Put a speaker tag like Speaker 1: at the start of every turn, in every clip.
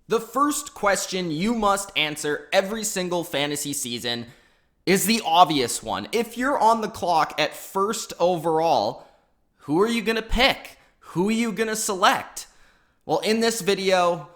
Speaker 1: The first question you must answer every single fantasy season is the obvious one. If you're on the clock at first overall, who are you going to pick? Who are you going to select? Well, in this video,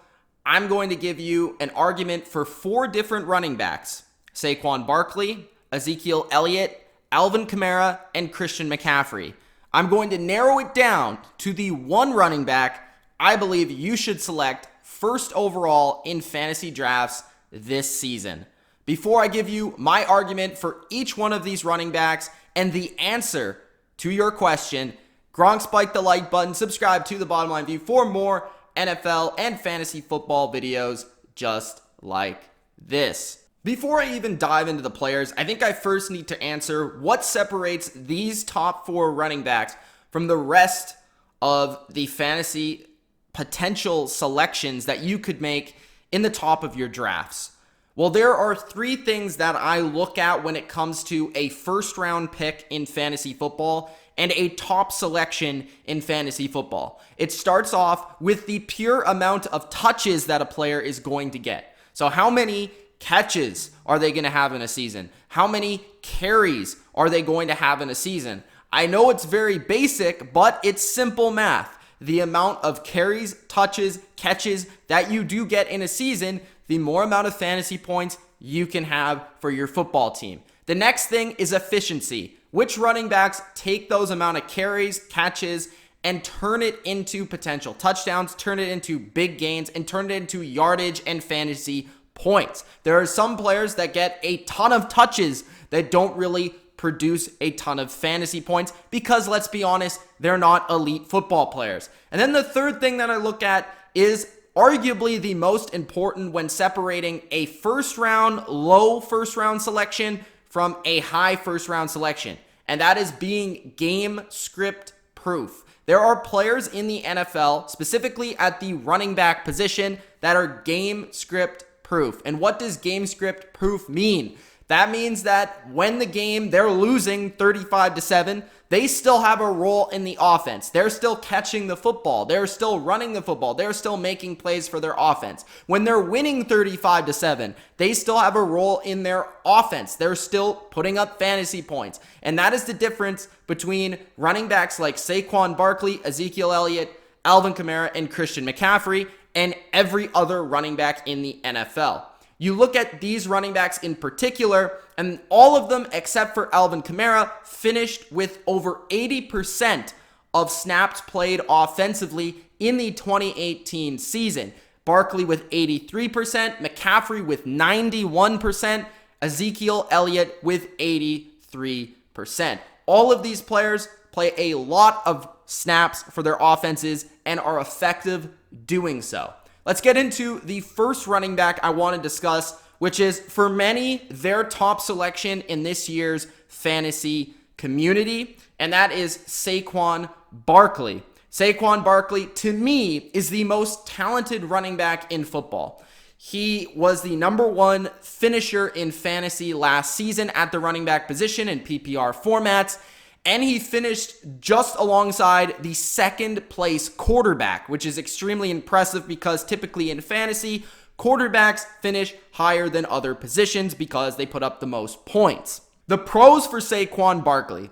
Speaker 1: I'm going to give you an argument for 4 different running backs: Saquon Barkley, Ezekiel Elliott, Alvin Kamara, and Christian McCaffrey. I'm going to narrow it down to the one running back I believe you should select first overall in fantasy drafts this season. Before I give you my argument for each one of these running backs and the answer to your question, Gronk, spike the like button, subscribe to the Bottom Line View for more NFL and fantasy football videos just like this. Before I even dive into the players, I think I first need to answer what separates these top 4 running backs from the rest of the fantasy potential selections that you could make in the top of your drafts. Well, there are 3 things that I look at when it comes to a first round pick in fantasy football and a top selection in fantasy football. It starts off with the pure amount of touches that a player is going to get. So how many catches are they going to have in a season? How many carries are they going to have in a season? I know it's very basic, but it's simple math. The amount of carries, touches, catches that you do get in a season, the more amount of fantasy points you can have for your football team. The next thing is efficiency. Which running backs take those amount of carries, catches, and turn it into potential touchdowns, turn it into big gains, and turn it into yardage and fantasy points. There are some players that get a ton of touches that don't really produce a ton of fantasy points because, let's be honest, they're not elite football players. And then the third thing that I look at is arguably the most important when separating a first round, low first round selection from a high first round selection, and that is being game script proof. There are players in the NFL, specifically at the running back position, that are game script proof. And what does game script proof mean? That means that when the game, they're losing 35-7, they still have a role in the offense. They're still catching the football. They're still running the football. They're still making plays for their offense. When they're winning 35-7, they still have a role in their offense. They're still putting up fantasy points. And that is the difference between running backs like Saquon Barkley, Ezekiel Elliott, Alvin Kamara, and Christian McCaffrey, and every other running back in the NFL. You look at these running backs in particular, and all of them except for Alvin Kamara finished with over 80% of snaps played offensively in the 2018 season. Barkley with 83%, McCaffrey with 91%, Ezekiel Elliott with 83%. All of these players play a lot of snaps for their offenses and are effective doing so. Let's get into the first running back I want to discuss, which is, for many, their top selection in this year's fantasy community, and that is Saquon Barkley. Saquon Barkley, to me, is the most talented running back in football. He was the number 1 finisher in fantasy last season at the running back position in PPR formats, and he finished just alongside the second place quarterback, which is extremely impressive because typically in fantasy, quarterbacks finish higher than other positions because they put up the most points. The pros for Saquon Barkley: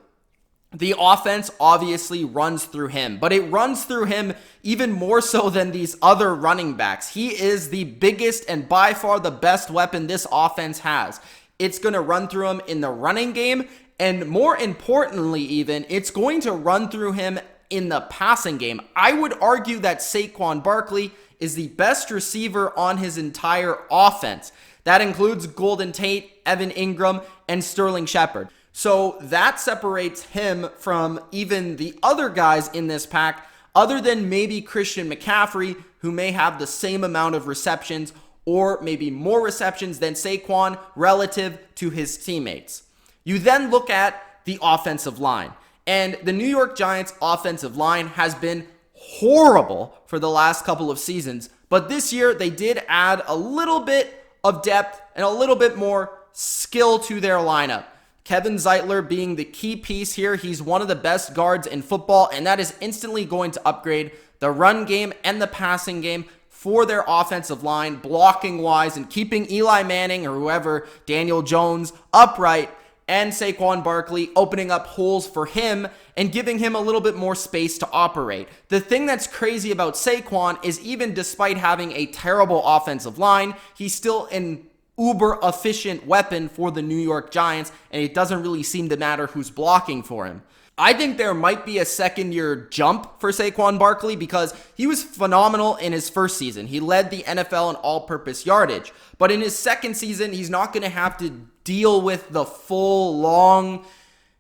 Speaker 1: the offense obviously runs through him, but it runs through him even more so than these other running backs. He is the biggest and by far the best weapon this offense has. It's going to run through him in the running game, and more importantly even, it's going to run through him in the passing game. I would argue that Saquon Barkley is the best receiver on his entire offense. That includes Golden Tate, Evan Ingram, and Sterling Shepard. So that separates him from even the other guys in this pack, other than maybe Christian McCaffrey, who may have the same amount of receptions or maybe more receptions than Saquon relative to his teammates. You then look at the offensive line, and the New York Giants offensive line has been horrible for the last couple of seasons, but this year they did add a little bit of depth and a little bit more skill to their lineup. Kevin Zeitler being the key piece here. He's one of the best guards in football, and that is instantly going to upgrade the run game and the passing game for their offensive line, blocking wise, and keeping Eli Manning or whoever, Daniel Jones, upright, and Saquon Barkley opening up holes for him and giving him a little bit more space to operate. The thing that's crazy about Saquon is even despite having a terrible offensive line, he's still an uber efficient weapon for the New York Giants, and it doesn't really seem to matter who's blocking for him. I think there might be a second-year jump for Saquon Barkley because he was phenomenal in his first season. He led the NFL in all-purpose yardage. But in his second season, he's not going to have to deal with the full, long,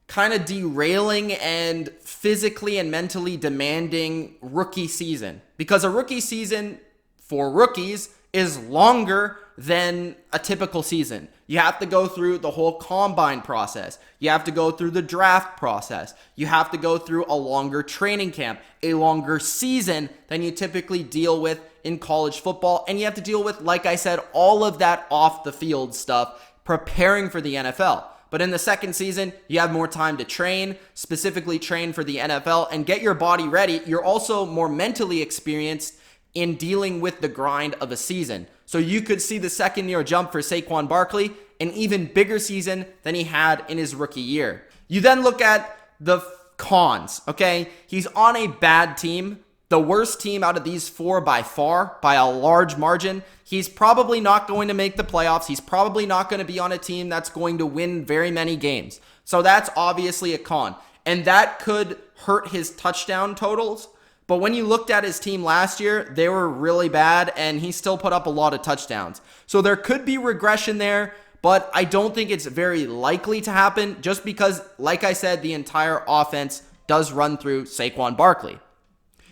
Speaker 1: kind of derailing and physically and mentally demanding rookie season. Because a rookie season for rookies is longer than a typical season. You have to go through the whole combine process. You have to go through the draft process. You have to go through a longer training camp, a longer season than you typically deal with in college football. And you have to deal with, like I said, all of that off the field stuff, preparing for the NFL. But in the second season, you have more time to train, specifically train for the NFL and get your body ready. You're also more mentally experienced in dealing with the grind of a season. So you could see the second year jump for Saquon Barkley, an even bigger season than he had in his rookie year. You then look at the cons, okay? He's on a bad team, the worst team out of these four by far, by a large margin. He's probably not going to make the playoffs. He's probably not going to be on a team that's going to win very many games. So that's obviously a con. And that could hurt his touchdown totals. But when you looked at his team last year, they were really bad, and he still put up a lot of touchdowns. So there could be regression there, but I don't think it's very likely to happen just because, like I said, the entire offense does run through Saquon Barkley.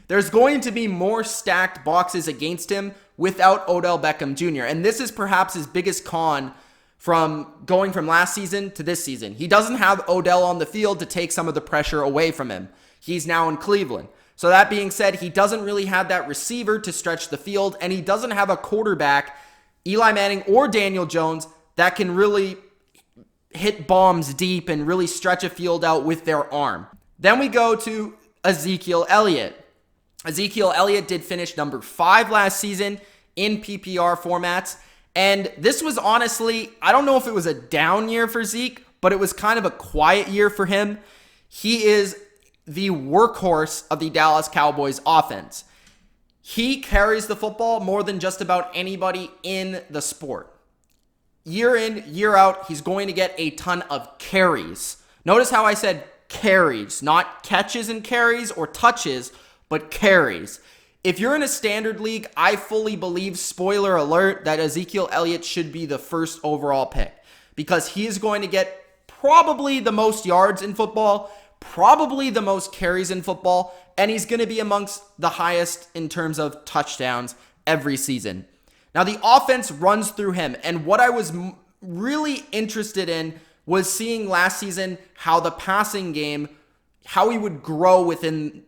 Speaker 1: There's going to be more stacked boxes against him without Odell Beckham Jr., and this is perhaps his biggest con from going from last season to this season. He doesn't have Odell on the field to take some of the pressure away from him. He's now in Cleveland. So that being said, he doesn't really have that receiver to stretch the field, and he doesn't have a quarterback, Eli Manning or Daniel Jones, that can really hit bombs deep and really stretch a field out with their arm. Then we go to Ezekiel Elliott. Ezekiel Elliott did finish number 5 last season in PPR formats, and this was honestly, I don't know if it was a down year for Zeke, but it was kind of a quiet year for him. He is the workhorse of the Dallas Cowboys offense. He carries the football more than just about anybody in the sport. Year in, year out, he's going to get a ton of carries. Notice how I said carries, not catches and carries or touches, but carries. If you're in a standard league, I fully believe, spoiler alert, that Ezekiel Elliott should be the first overall pick because he is going to get probably the most yards in football, probably the most carries in football, and he's going to be amongst the highest in terms of touchdowns every season. Now, the offense runs through him, and what I was really interested in was seeing last season how the passing game, how he would grow within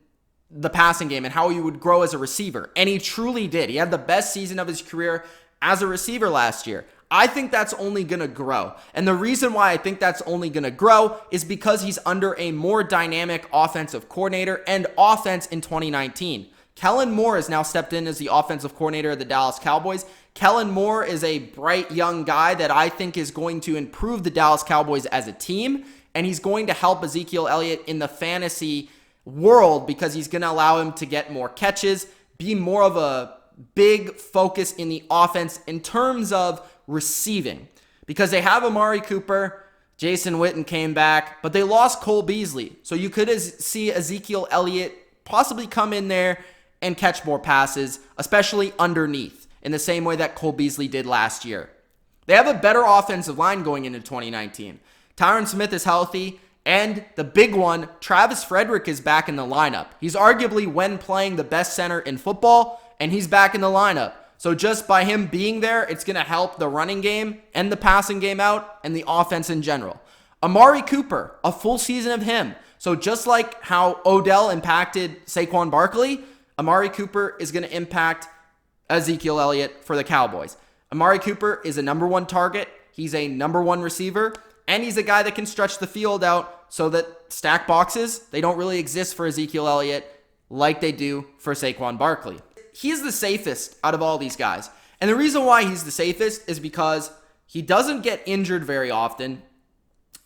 Speaker 1: the passing game and how he would grow as a receiver, and he truly did. He had the best season of his career as a receiver last year. I think that's only going to grow. And the reason why I think that's only going to grow is because he's under a more dynamic offensive coordinator and offense in 2019. Kellen Moore has now stepped in as the offensive coordinator of the Dallas Cowboys. Kellen Moore is a bright young guy that I think is going to improve the Dallas Cowboys as a team, and he's going to help Ezekiel Elliott in the fantasy world because he's going to allow him to get more catches, be more of a big focus in the offense in terms of receiving, because they have Amari Cooper, Jason Witten came back, but they lost Cole Beasley. So you could see Ezekiel Elliott possibly come in there and catch more passes, especially underneath, in the same way that Cole Beasley did last year. They have a better offensive line going into 2019. Tyron Smith is healthy, and the big one, Travis Frederick is back in the lineup. He's arguably, when playing, the best center in football, and he's back in the lineup. So just by him being there, it's going to help the running game and the passing game out and the offense in general. Amari Cooper, a full season of him. So just like how Odell impacted Saquon Barkley, Amari Cooper is going to impact Ezekiel Elliott for the Cowboys. Amari Cooper is a number 1 target. He's a number 1 receiver, and he's a guy that can stretch the field out so that stack boxes, they don't really exist for Ezekiel Elliott like they do for Saquon Barkley. he's the safest out of all these guys. And the reason why he's the safest is because he doesn't get injured very often.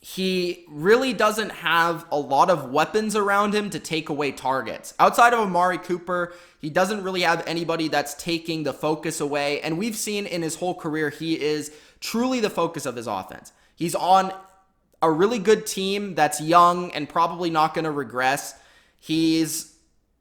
Speaker 1: He really doesn't have a lot of weapons around him to take away targets. Outside of Amari Cooper, he doesn't really have anybody that's taking the focus away. And we've seen in his whole career, he is truly the focus of his offense. He's on a really good team that's young and probably not going to regress. He's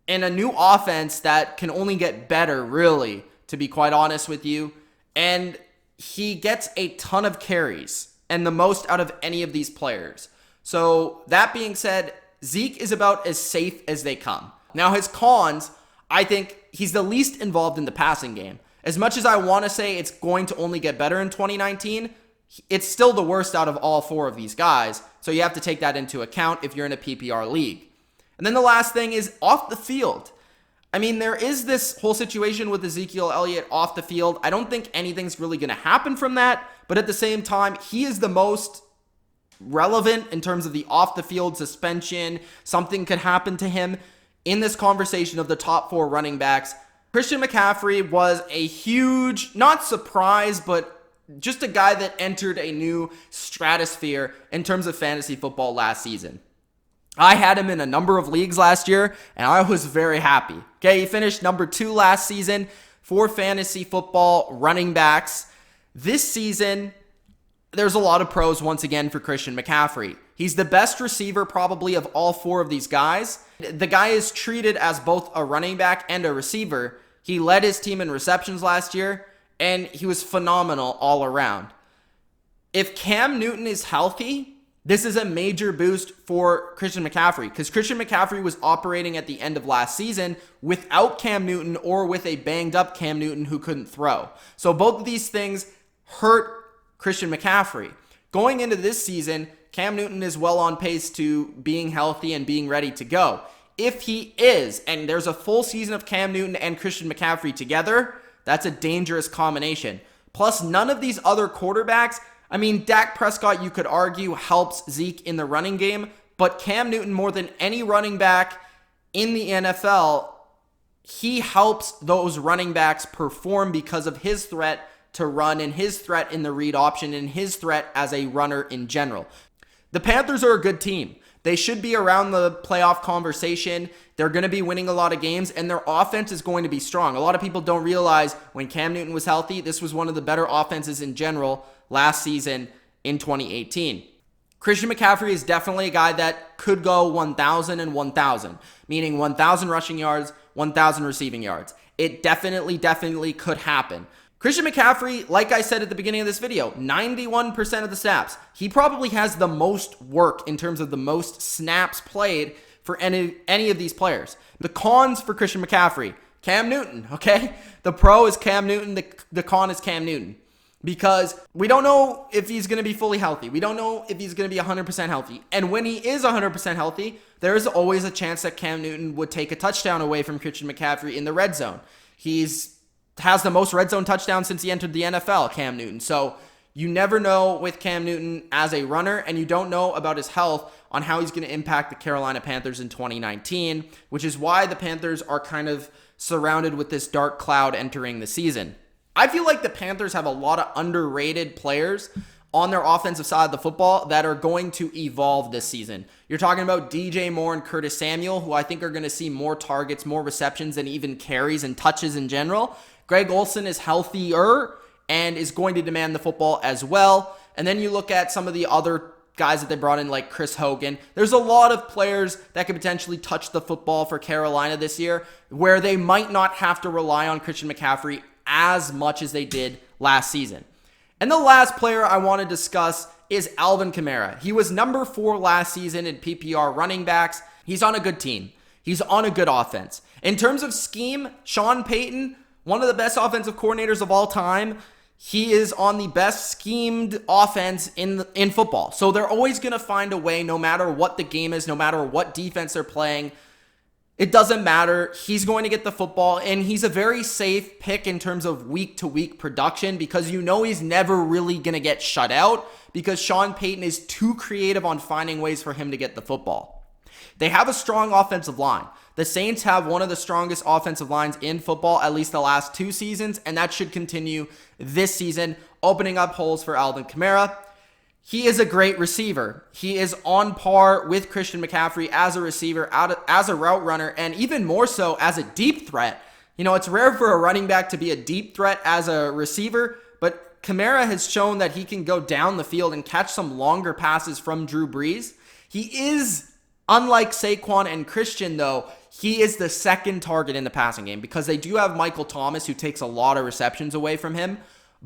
Speaker 1: in a new offense that can only get better, really, to be quite honest with you. And he gets a ton of carries and the most out of any of these players. So that being said, Zeke is about as safe as they come. Now his cons, I think he's the least involved in the passing game. As much as I want to say it's going to only get better in 2019, it's still the worst out of all four of these guys. So you have to take that into account if you're in a PPR league. And then the last thing is off the field. I mean, there is this whole situation with Ezekiel Elliott off the field. I don't think anything's really going to happen from that. But at the same time, he is the most relevant in terms of the off the field suspension. Something could happen to him in this conversation of the top four running backs. Christian McCaffrey was a huge, not surprise, but just a guy that entered a new stratosphere in terms of fantasy football last season. I had him in a number of leagues last year, and I was very happy. Okay, he finished number 2 last season for fantasy football running backs. This season, there's a lot of pros once again for Christian McCaffrey. He's the best receiver probably of all four of these guys. The guy is treated as both a running back and a receiver. He led his team in receptions last year, and he was phenomenal all around. If Cam Newton is healthy, this is a major boost for Christian McCaffrey because Christian McCaffrey was operating at the end of last season without Cam Newton or with a banged up Cam Newton who couldn't throw. So both of these things hurt Christian McCaffrey. Going into this season, Cam Newton is well on pace to being healthy and being ready to go. If he is, and there's a full season of Cam Newton and Christian McCaffrey together, that's a dangerous combination. Plus, none of these other quarterbacks, I mean, Dak Prescott, you could argue, helps Zeke in the running game, but Cam Newton, more than any running back in the NFL, he helps those running backs perform because of his threat to run and his threat in the read option and his threat as a runner in general. The Panthers are a good team. They should be around the playoff conversation. They're going to be winning a lot of games, and their offense is going to be strong. A lot of people don't realize when Cam Newton was healthy, this was one of the better offenses in general last season in 2018. Christian McCaffrey is definitely a guy that could go 1,000 and 1,000, meaning 1,000 rushing yards, 1,000 receiving yards. It definitely could happen. Christian McCaffrey, like I said at the beginning of this video, 91% of the snaps. He probably has the most work in terms of the most snaps played for any of these players. The cons for Christian McCaffrey, Cam Newton, okay? The pro is Cam Newton, the con is Cam Newton. Because we don't know if he's going to be fully healthy. We don't know if he's going to be 100% healthy. And when he is 100% healthy, there is always a chance that Cam Newton would take a touchdown away from Christian McCaffrey in the red zone. Has the most red zone touchdowns since he entered the NFL, Cam Newton. So you never know with Cam Newton as a runner, and you don't know about his health on how he's going to impact the Carolina Panthers in 2019, which is why the Panthers are kind of surrounded with this dark cloud entering the season. I feel like the Panthers have a lot of underrated players on their offensive side of the football that are going to evolve this season. You're talking about DJ Moore and Curtis Samuel, who I think are going to see more targets, more receptions, and even carries and touches in general. Greg Olsen is healthier and is going to demand the football as well. And then you look at some of the other guys that they brought in, like Chris Hogan. There's a lot of players that could potentially touch the football for Carolina this year where they might not have to rely on Christian McCaffrey as much as they did last season. And the last player I want to discuss is Alvin Kamara. He was number 4 last season in PPR running backs. He's on a good team. He's on a good offense. In terms of scheme, Sean Payton, one of the best offensive coordinators of all time, he is on the best schemed offense in football. So they're always going to find a way, no matter what the game is, no matter what defense they're playing. It doesn't matter. He's going to get the football, and he's a very safe pick in terms of week-to-week production because you know he's never really going to get shut out because Sean Payton is too creative on finding ways for him to get the football. They have a strong offensive line. The Saints have one of the strongest offensive lines in football, at least the last 2 seasons, and that should continue this season, opening up holes for Alvin Kamara. He is a great receiver. He is on par with Christian McCaffrey as a receiver, as a route runner, and even more so as a deep threat. You know, it's rare for a running back to be a deep threat as a receiver, but Kamara has shown that he can go down the field and catch some longer passes from Drew Brees. He is, unlike Saquon and Christian, though, he is the second target in the passing game because they do have Michael Thomas, who takes a lot of receptions away from him.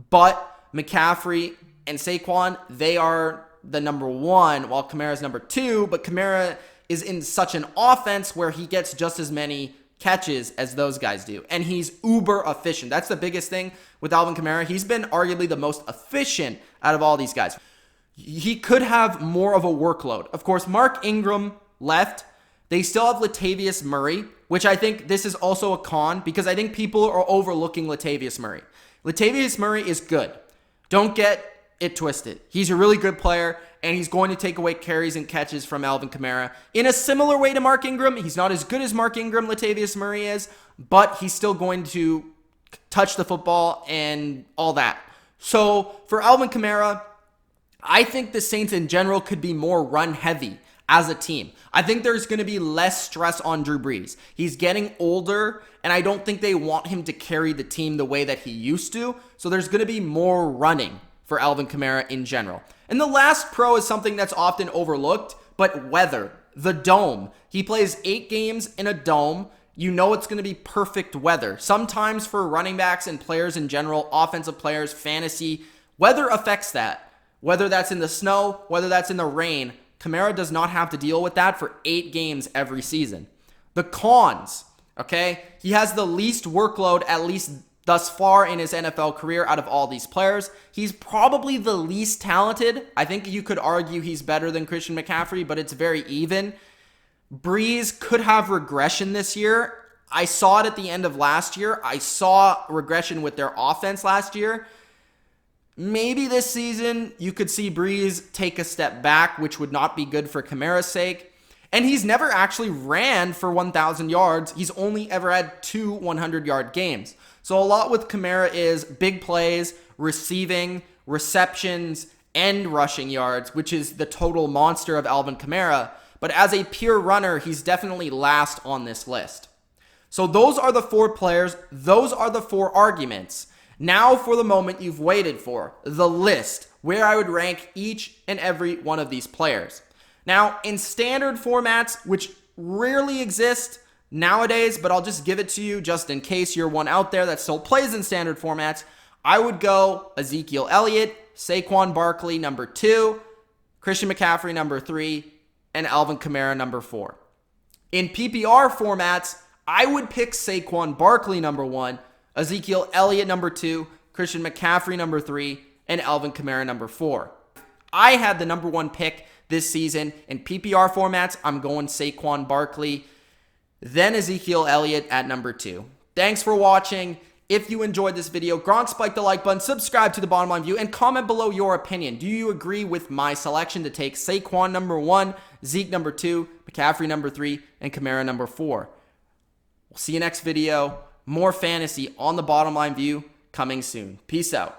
Speaker 1: But McCaffrey and Saquon, they are the number 1, while Kamara is number 2. But Kamara is in such an offense where he gets just as many catches as those guys do. And he's uber efficient. That's the biggest thing with Alvin Kamara. He's been arguably the most efficient out of all these guys. He could have more of a workload. Of course, Mark Ingram left. They still have Latavius Murray, which I think this is also a con because I think people are overlooking Latavius Murray. Latavius Murray is good. Don't get it twisted. He's a really good player, and he's going to take away carries and catches from Alvin Kamara. In a similar way to Mark Ingram, he's not as good as Mark Ingram, Latavius Murray is, but he's still going to touch the football and all that. So for Alvin Kamara, I think the Saints in general could be more run-heavy as a team. I think there's going to be less stress on Drew Brees. He's getting older, and I don't think they want him to carry the team the way that he used to. So there's going to be more running for Alvin Kamara in general. And the last pro is something that's often overlooked, but weather. The dome. He plays 8 games in a dome. You know it's going to be perfect weather. Sometimes for running backs and players in general, offensive players, fantasy, weather affects that. Whether that's in the snow, whether that's in the rain, Kamara does not have to deal with that for 8 games every season. The cons, okay? He has the least workload, at least thus far in his NFL career, out of all these players. He's probably the least talented. I think you could argue he's better than Christian McCaffrey, but it's very even. Brees could have regression this year. I saw it at the end of last year. I saw regression with their offense last year. Maybe this season you could see Brees take a step back, which would not be good for Kamara's sake. And he's never actually ran for 1,000 yards. He's only ever had 2 100-yard games. So a lot with Kamara is big plays, receiving, receptions, and rushing yards, which is the total monster of Alvin Kamara. But as a pure runner, he's definitely last on this list. So those are the 4 players. Those are the 4 arguments. Now for the moment you've waited for, the list, where I would rank each and every one of these players. Now, in standard formats, which rarely exist nowadays, but I'll just give it to you just in case you're one out there that still plays in standard formats, I would go Ezekiel Elliott, Saquon Barkley, number 2, Christian McCaffrey, number 3, and Alvin Kamara, number 4. In PPR formats, I would pick Saquon Barkley, number 1, Ezekiel Elliott, number 2, Christian McCaffrey, number 3, and Alvin Kamara, number 4. I had the number 1 pick this season. In PPR formats, I'm going Saquon Barkley, then Ezekiel Elliott at number 2. Thanks for watching. If you enjoyed this video, spike the like button, subscribe to the Bottom Line View, and comment below your opinion. Do you agree with my selection to take Saquon number 1, Zeke number 2, McCaffrey number 3, and Kamara number 4? We'll see you next video. More fantasy on the Bottom Line View coming soon. Peace out.